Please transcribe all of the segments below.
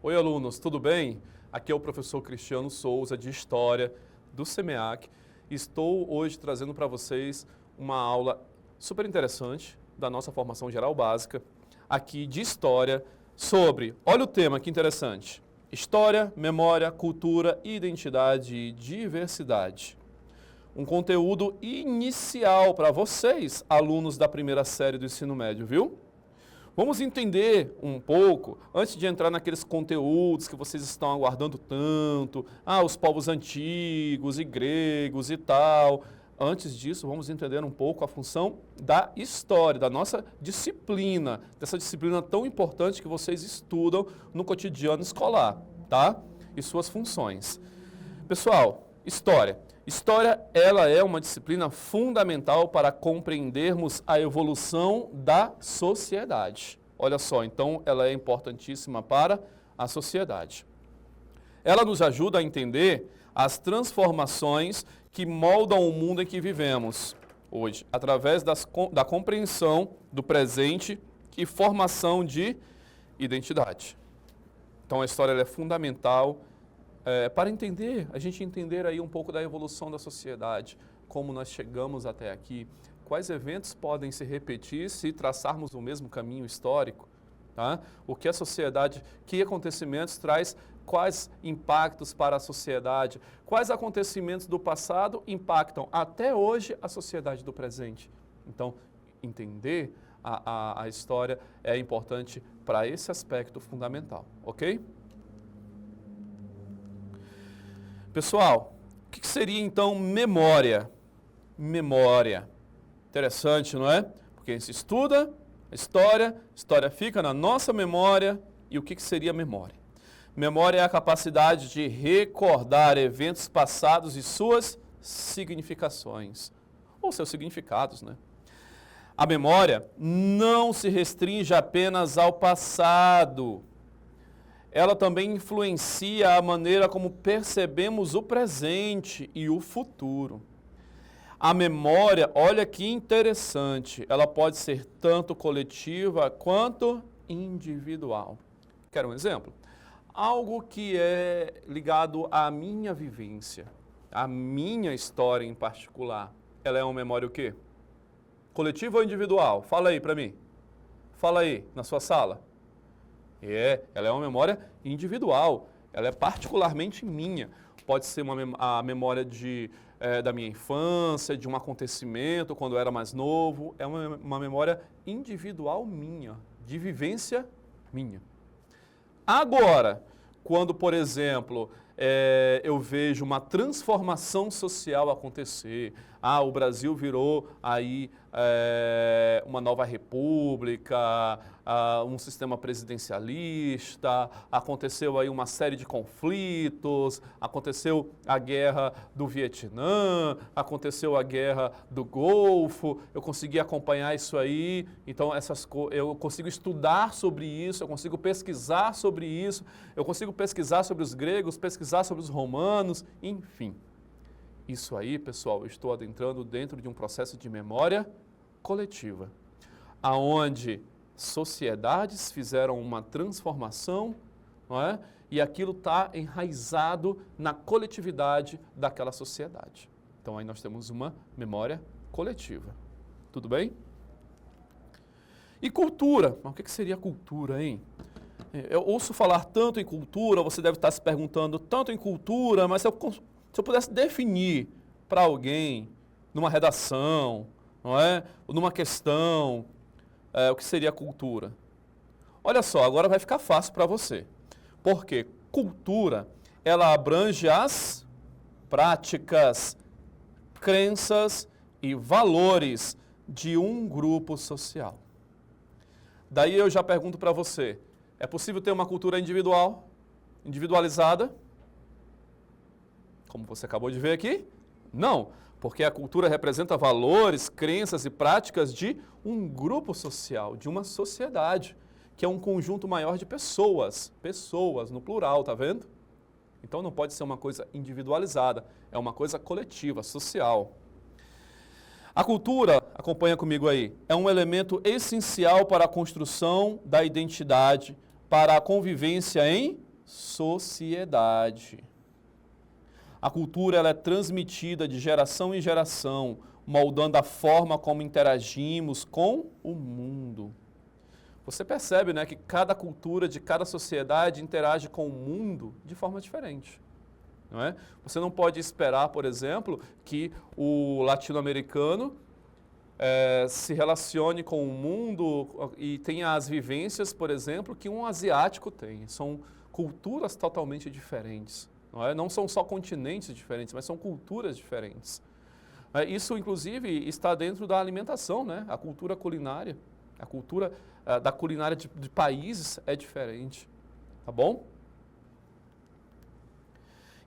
Oi, alunos, tudo bem? Aqui é o professor Cristiano Souza, de História, do SEMEAC. Estou hoje trazendo para vocês uma aula super interessante da nossa formação geral básica, aqui de História, sobre, olha o tema que interessante, História, Memória, Cultura, Identidade e Diversidade. Um conteúdo inicial para vocês, alunos da primeira série do ensino médio, viu? Vamos entender um pouco, antes de entrar naqueles conteúdos que vocês estão aguardando tanto, os povos antigos e gregos e tal. Antes disso, vamos entender um pouco a função da história, da nossa disciplina, dessa disciplina tão importante que vocês estudam no cotidiano escolar, tá? E suas funções. Pessoal, história. História, ela é uma disciplina fundamental para compreendermos a evolução da sociedade. Olha só, então ela é importantíssima para a sociedade. Ela nos ajuda a entender as transformações que moldam o mundo em que vivemos hoje, através da compreensão do presente e formação de identidade. Então a história ela é fundamental para a gente entender aí um pouco da evolução da sociedade, como nós chegamos até aqui, quais eventos podem se repetir se traçarmos o mesmo caminho histórico, tá? O que a sociedade, que acontecimentos traz, quais impactos para a sociedade, quais acontecimentos do passado impactam até hoje a sociedade do presente. Então, entender a história é importante para esse aspecto fundamental, ok? Pessoal, o que seria então memória? Memória. Interessante, não é? Porque a gente estuda a história fica na nossa memória. E o que seria memória? Memória é a capacidade de recordar eventos passados e suas significações, ou seus significados, né? A memória não se restringe apenas ao passado. Ela também influencia a maneira como percebemos o presente e o futuro. A memória, olha que interessante, ela pode ser tanto coletiva quanto individual. Quer um exemplo? Algo que é ligado à minha vivência, à minha história em particular. Ela é uma memória o quê? Coletiva ou individual? Fala aí para mim. Fala aí, na sua sala. Ela é uma memória individual, ela é particularmente minha. Pode ser a memória da minha infância, de um acontecimento quando eu era mais novo. É uma memória individual minha, de vivência minha. Agora, quando, por exemplo, eu vejo uma transformação social acontecer, o Brasil virou aí uma nova república, um sistema presidencialista, aconteceu aí uma série de conflitos, aconteceu a guerra do Vietnã, aconteceu a guerra do Golfo, eu consegui acompanhar isso aí, então eu consigo estudar sobre isso, eu consigo pesquisar sobre isso, eu consigo pesquisar sobre os gregos, pesquisar sobre os romanos, enfim. Isso aí, pessoal, eu estou adentrando dentro de um processo de memória coletiva, aonde sociedades fizeram uma transformação, não é? E aquilo está enraizado na coletividade daquela sociedade. Então aí nós temos uma memória coletiva. Tudo bem? E cultura? Mas o que seria cultura, hein? Eu ouço falar tanto em cultura, você deve estar se perguntando tanto em cultura, mas se eu pudesse definir para alguém, numa redação, não é? Ou numa questão, o que seria cultura? Olha só, agora vai ficar fácil para você. Porque cultura, ela abrange as práticas, crenças e valores de um grupo social. Daí eu já pergunto para você, é possível ter uma cultura individual, individualizada? Como você acabou de ver aqui? Não, porque a cultura representa valores, crenças e práticas de um grupo social, de uma sociedade, que é um conjunto maior de pessoas, no plural, tá vendo? Então não pode ser uma coisa individualizada, é uma coisa coletiva, social. A cultura, acompanha comigo aí, é um elemento essencial para a construção da identidade, para a convivência em sociedade. A cultura ela é transmitida de geração em geração, moldando a forma como interagimos com o mundo. Você percebe, né, que cada cultura de cada sociedade interage com o mundo de forma diferente. Não é? Você não pode esperar, por exemplo, que o latino-americano se relacione com o mundo e tenha as vivências, por exemplo, que um asiático tem. São culturas totalmente diferentes. Não é? Não são só continentes diferentes, mas são culturas diferentes. Isso, inclusive, está dentro da alimentação, né? A cultura culinária. A cultura da culinária de países é diferente. Tá bom?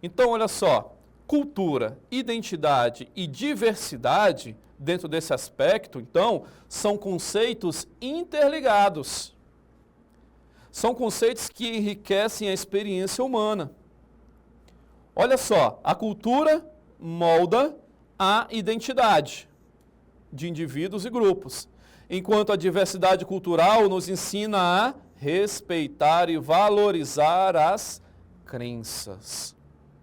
Então, olha só. Cultura, identidade e diversidade, dentro desse aspecto, então, são conceitos interligados. São conceitos que enriquecem a experiência humana. Olha só, a cultura molda a identidade de indivíduos e grupos, enquanto a diversidade cultural nos ensina a respeitar e valorizar as crenças.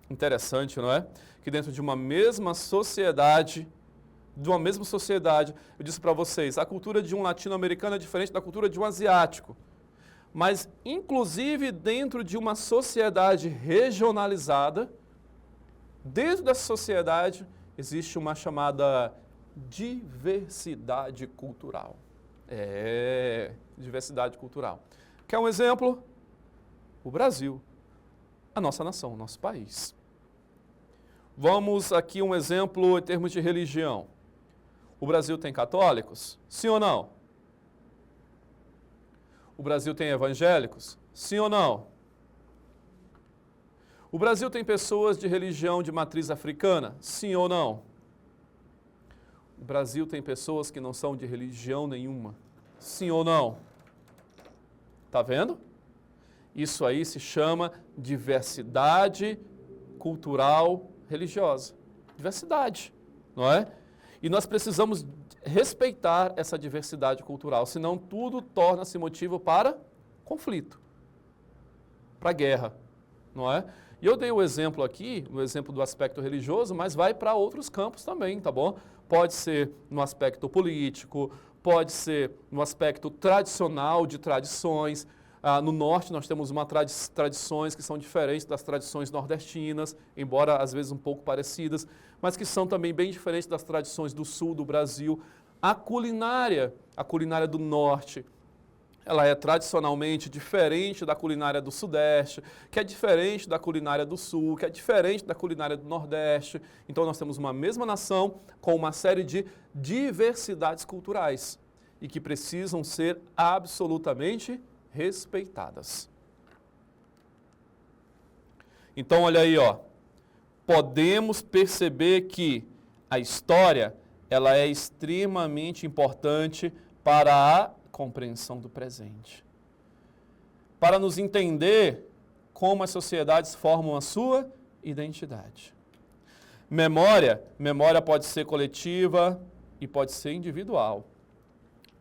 Interessante, não é? Que dentro de uma mesma sociedade, eu disse para vocês, a cultura de um latino-americano é diferente da cultura de um asiático. Mas, inclusive, dentro de uma sociedade regionalizada, dentro dessa sociedade, existe uma chamada diversidade cultural. Diversidade cultural. Quer um exemplo? O Brasil, a nossa nação, o nosso país. Vamos aqui um exemplo em termos de religião. O Brasil tem católicos? Sim ou não? O Brasil tem evangélicos? Sim ou não? O Brasil tem pessoas de religião de matriz africana? Sim ou não? O Brasil tem pessoas que não são de religião nenhuma? Sim ou não? Tá vendo? Isso aí se chama diversidade cultural religiosa. Diversidade, não é? E nós precisamos respeitar essa diversidade cultural, senão tudo torna-se motivo para conflito, para guerra, não é? E eu dei o exemplo aqui, o exemplo do aspecto religioso, mas vai para outros campos também, tá bom? Pode ser no aspecto político, pode ser no aspecto tradicional de tradições. No norte nós temos tradições que são diferentes das tradições nordestinas, embora às vezes um pouco parecidas, mas que são também bem diferentes das tradições do sul do Brasil. A culinária do norte, ela é tradicionalmente diferente da culinária do sudeste, que é diferente da culinária do sul, que é diferente da culinária do nordeste. Então nós temos uma mesma nação com uma série de diversidades culturais e que precisam ser absolutamente respeitadas. Então, olha aí, ó. Podemos perceber que a história, ela é extremamente importante para a compreensão do presente. Para nos entender como as sociedades formam a sua identidade. Memória pode ser coletiva e pode ser individual.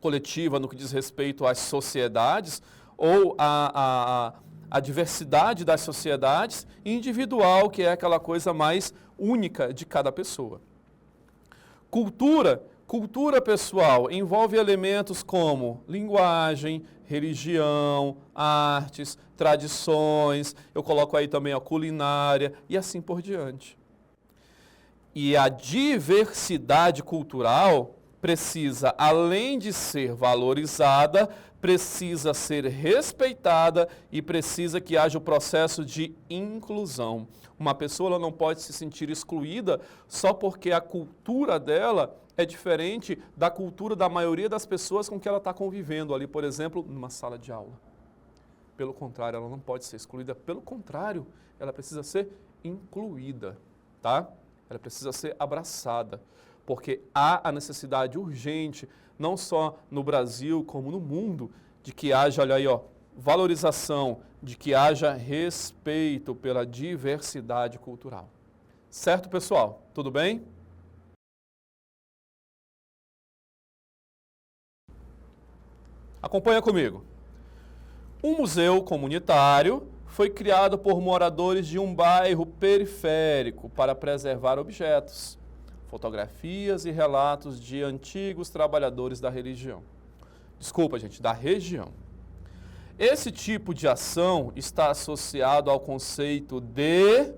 Coletiva no que diz respeito às sociedades, ou a diversidade das sociedades, e individual, que é aquela coisa mais única de cada pessoa. Cultura pessoal envolve elementos como linguagem, religião, artes, tradições, eu coloco aí também a culinária e assim por diante. E a diversidade cultural precisa, além de ser valorizada, precisa ser respeitada e precisa que haja o processo de inclusão. Uma pessoa ela não pode se sentir excluída só porque a cultura dela é diferente da cultura da maioria das pessoas com que ela está convivendo ali, por exemplo, numa sala de aula. Pelo contrário, ela não pode ser excluída, pelo contrário, ela precisa ser incluída, tá? Ela precisa ser abraçada. Porque há a necessidade urgente, não só no Brasil como no mundo, de que haja, olha aí, ó, valorização, de que haja respeito pela diversidade cultural. Certo, pessoal? Tudo bem? Acompanha comigo. Um museu comunitário foi criado por moradores de um bairro periférico para preservar objetos, fotografias e relatos de antigos trabalhadores da religião. Desculpa, gente, da região. Esse tipo de ação está associado ao conceito de,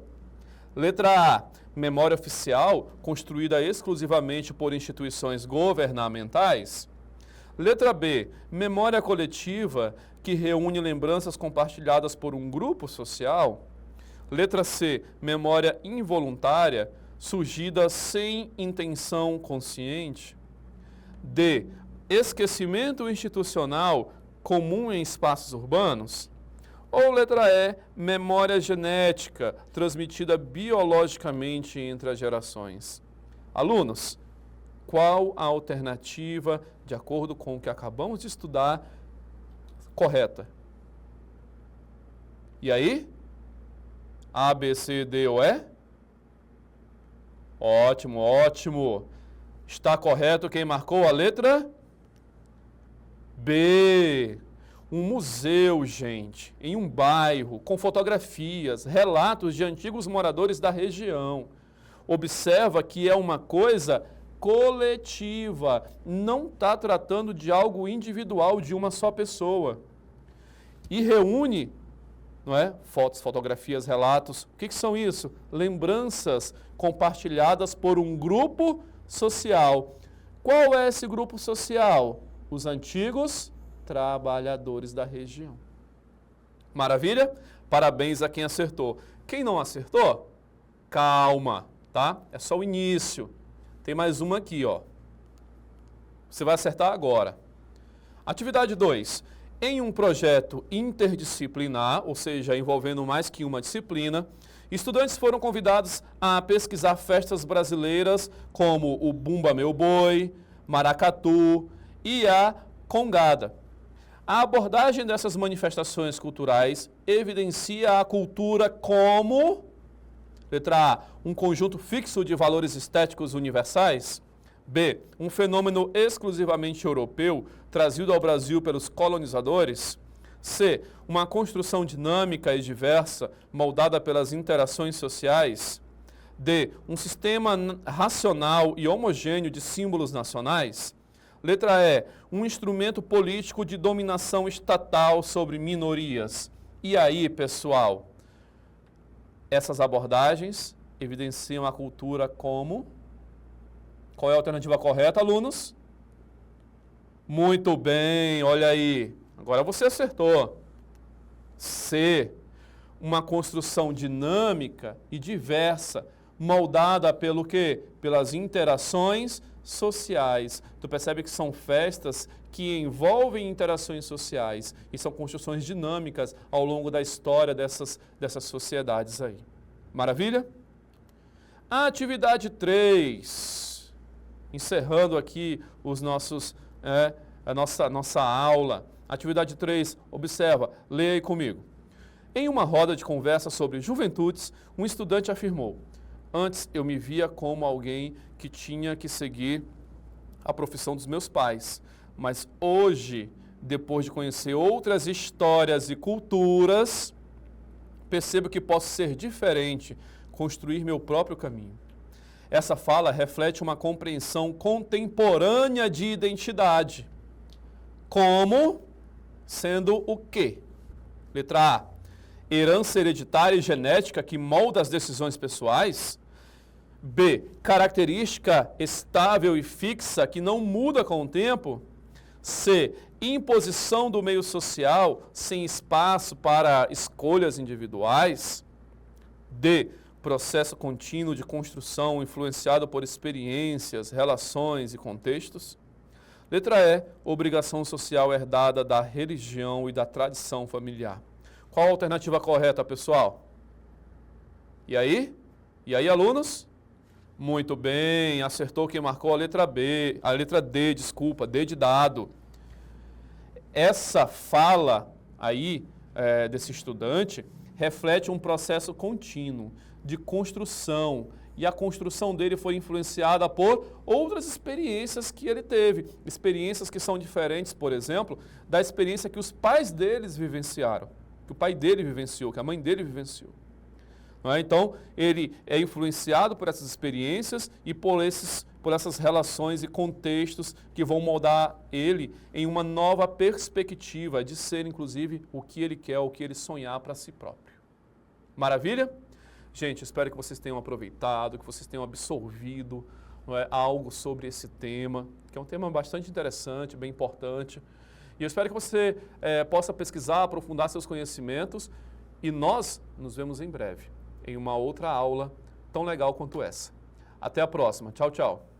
letra A, memória oficial, construída exclusivamente por instituições governamentais. Letra B, memória coletiva, que reúne lembranças compartilhadas por um grupo social. Letra C, memória involuntária, surgida sem intenção consciente. D, esquecimento institucional, comum em espaços urbanos. Ou letra E, memória genética, transmitida biologicamente entre as gerações. Alunos, qual a alternativa, de acordo com o que acabamos de estudar, correta? E aí? A, B, C, D ou E? Ótimo, ótimo. Está correto quem marcou a letra B. Um museu, gente, em um bairro, com fotografias, relatos de antigos moradores da região. Observa que é uma coisa coletiva, não está tratando de algo individual de uma só pessoa. E reúne, não é? Fotos, fotografias, relatos. O que são isso? Lembranças compartilhadas por um grupo social. Qual é esse grupo social? Os antigos trabalhadores da região. Maravilha? Parabéns a quem acertou. Quem não acertou? Calma, tá? É só o início. Tem mais uma aqui, ó. Você vai acertar agora. Atividade 2. Em um projeto interdisciplinar, ou seja, envolvendo mais que uma disciplina, estudantes foram convidados a pesquisar festas brasileiras como o Bumba Meu Boi, Maracatu e a Congada. A abordagem dessas manifestações culturais evidencia a cultura como, letra A, um conjunto fixo de valores estéticos universais. B, um fenômeno exclusivamente europeu, trazido ao Brasil pelos colonizadores. C, uma construção dinâmica e diversa, moldada pelas interações sociais. D, um sistema racional e homogêneo de símbolos nacionais. Letra E, um instrumento político de dominação estatal sobre minorias. E aí, pessoal, essas abordagens evidenciam a cultura como... Qual é a alternativa correta, alunos? Muito bem, olha aí. Agora você acertou. C, uma construção dinâmica e diversa, moldada pelo quê? Pelas interações sociais. Tu percebe que são festas que envolvem interações sociais e são construções dinâmicas ao longo da história dessas sociedades aí. Maravilha? Atividade 3. Encerrando aqui os nossos, a nossa aula. Atividade 3, observa, leia aí comigo. Em uma roda de conversa sobre juventudes, um estudante afirmou: antes eu me via como alguém que tinha que seguir a profissão dos meus pais, mas hoje, depois de conhecer outras histórias e culturas, percebo que posso ser diferente, construir meu próprio caminho. Essa fala reflete uma compreensão contemporânea de identidade. Como sendo o quê? Letra A, herança hereditária e genética que molda as decisões pessoais. B, característica estável e fixa que não muda com o tempo. C, imposição do meio social sem espaço para escolhas individuais. D, processo contínuo de construção influenciado por experiências, relações e contextos. Letra E, obrigação social herdada da religião e da tradição familiar. Qual a alternativa correta, pessoal? E aí? E aí, alunos? Muito bem, acertou quem marcou a letra B, a letra D, desculpa, D de dado. Essa fala aí desse estudante reflete um processo contínuo de construção, e a construção dele foi influenciada por outras experiências que ele teve, experiências que são diferentes, por exemplo, da experiência que os pais deles vivenciaram. que o pai dele vivenciou, que a mãe dele vivenciou. Não é? Então, ele é influenciado por essas experiências e por essas relações e contextos que vão moldar ele em uma nova perspectiva de ser, inclusive, o que ele quer, o que ele sonhar para si próprio. Maravilha? Gente, espero que vocês tenham aproveitado, que vocês tenham absorvido, não é, algo sobre esse tema, que é um tema bastante interessante, bem importante. E eu espero que você possa pesquisar, aprofundar seus conhecimentos e nós nos vemos em breve em uma outra aula tão legal quanto essa. Até a próxima. Tchau, tchau.